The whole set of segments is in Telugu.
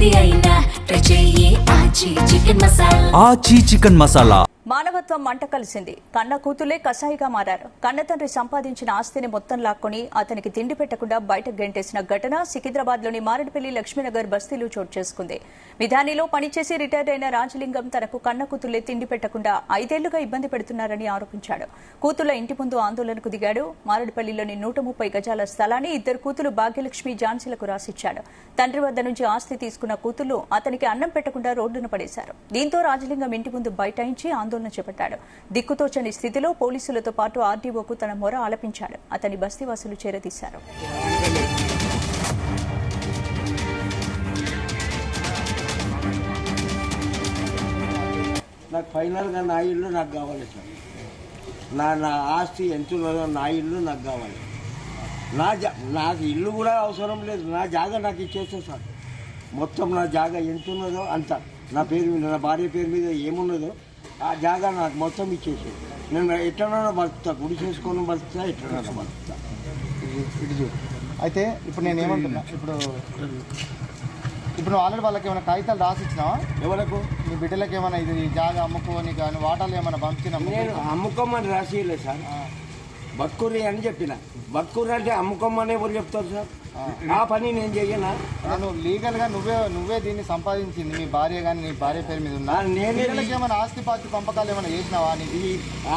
ఏది అయినా ట్రై చెయ్యి ఆచి చికెన్ మసాలా. మానవత్వం మంట కలిసింది. కన్న కూతులే కసాయిగా మారారు. కన్న తండ్రి సంపాదించిన ఆస్తిని మొత్తం లాక్కొని అతనికి తిండి పెట్టకుండా బయటకు గెంటేసిన ఘటన సికింద్రాబాద్లోని మారేడుపల్లి లక్ష్మీనగర్ బస్తీలో చోటు చేసుకుంది. విధానిలో పనిచేసి రిటైర్ అయిన రాజలింగం తనకు కన్న కూతులే తిండి పెట్టకుండా 5 ఏళ్లుగా ఇబ్బంది పెడుతున్నారని ఆరోపించాడు. కూతుళ్ల ఇంటి ముందు ఆందోళనకు దిగాడు. మారేడుపల్లిలోని 130 గజాల స్థలాన్ని 2 కూతులు భాగ్యలక్ష్మి ఝాన్సీలకు రాసిచ్చాడు. తండ్రి వద్ద నుంచి ఆస్తి తీసుకున్న కూతుళ్లు అతనికి అన్నం పెట్టకుండా రోడ్డున పడేశారు. దీంతో రాజలింగం ఇంటి ముందు బైఠాయించి ఆందోళన చేపట్టాడు. దిక్కుతోచని స్థితిలో పోలీసులతో పాటు ఆర్డీఓకు తన మొర ఆలపించాడు. అతని బస్తీవాసులు చేరదీశారు. నాకు ఫైనల్గా నా ఇల్లు నాకు కావాలి సార్. నా ఆస్తి ఎంత ఉన్నదో నా ఇల్లు నాకు కావాలి. నాకు ఇల్లు కూడా అవసరం లేదు. నా జాగా నాకు ఇచ్చేస్తే సార్. మొత్తం నా జాగా ఎంత ఉన్నదో అంత నా పేరు మీద, నా భార్య పేరు మీద ఏమున్నదో ఆ జాగా నాకు మొత్తం ఇచ్చేసి నేను ఎట్లనో బతుకుతా, గుడి చేసుకొని బతుకుతా, ఎట్లనో బతుకుతా. ఇటు చూడు. అయితే ఇప్పుడు నేను ఏమంటున్నా, ఇప్పుడు ఆల్రెడీ వాళ్ళకి ఏమైనా కాగితాలు రాసిచ్చినావా? ఎవరకు? నీ బిడ్డలకి ఏమైనా ఇది జాగా అమ్ముకోని కానీ వాటాలు ఏమైనా పంపించినా? నేను అమ్ముకోమని రాసియలేదు సార్. బతుకుర్రి అని చెప్పిన. బతుకుర్రి అంటే అమ్ముకోమని ఎవరు చెప్తారు సార్? ఆ పని నేను చెయ్యనా? నేను లీగల్గా నువ్వే దీన్ని సంపాదించింది. మీ భార్య కానీ నీ భార్య పేరు మీద ఉన్నా? నేను ఏమైనా ఆస్తి పాస్తి పంపకాలు ఏమైనా చేసినావా? ఈ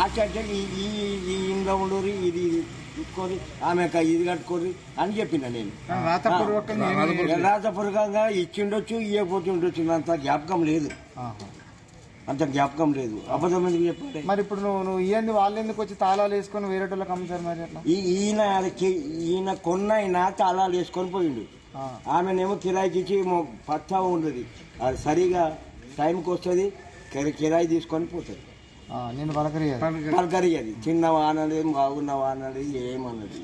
ఆస్తి అంటే ఈ ఇంట్లో ఉండరు, ఇది చూసుకొని ఆమె ఇది కట్టుకోరు అని చెప్పిన. నేను రాతపూర్వకంగా ఇచ్చిండొచ్చు, ఇవ్వకపోతుండొచ్చు. అంత జ్ఞాపకం లేదు. అబద్ధం ఎందుకు చెప్పాలి? మరి ఇప్పుడు నువ్వు ఇవన్నీ వాళ్ళు ఎందుకు వచ్చి తాళాలు వేసుకొని వేరే వాళ్ళకి అమ్ముతారు? మరి అట్లా ఈయన కొన్నైనా తాళాలు వేసుకొని పోయిండు. ఆమెనేమో కిరాయికి ఇచ్చి పత్తా ఉండదు. అది సరిగా టైంకి వస్తుంది, కిరాయి తీసుకొని పోతుంది. నేను పలకరి అది చిన్నవా అన్నది, బాగున్నవా అన్నది, ఏమన్నది.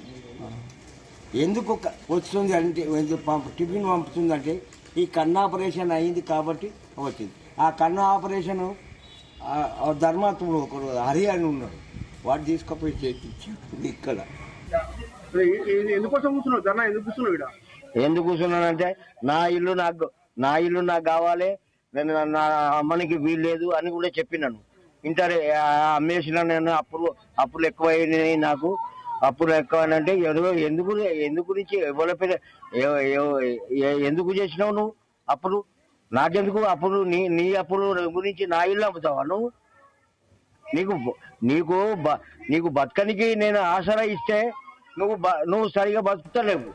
ఎందుకు వస్తుంది అంటే, టిఫిన్ పంపుతుంది అంటే ఈ కన్ను ఆపరేషన్ అయింది కాబట్టి వచ్చింది. ఆ కన్ను ఆపరేషన్ ధర్మాత్ముడు ఒకడు హరి అని ఉన్నాడు, వాడు తీసుకుపోయి చేయించాడు. ఇక్కడ ఎందుకు కూర్చున్నానంటే నా ఇల్లు నాకు కావాలి, నేను నా అమ్మనికి వీలు లేదు అని కూడా చెప్పినాను. ఇంటర్ అమ్మేసిన నేను అప్పులు ఎక్కువైనాయి. నాకు అప్పులు ఎక్కువనంటే ఎందుకు నుంచి ఎందుకు చేసినావు నువ్వు అప్పులు? నాకెందుకు అప్పులు? నీ అప్పులు గురించి నా ఇల్లు అమ్ముతావా నువ్వు? నీకు బతకనికి నేను ఆసరా ఇస్తే నువ్వు సరిగా బతుకుతలేవు.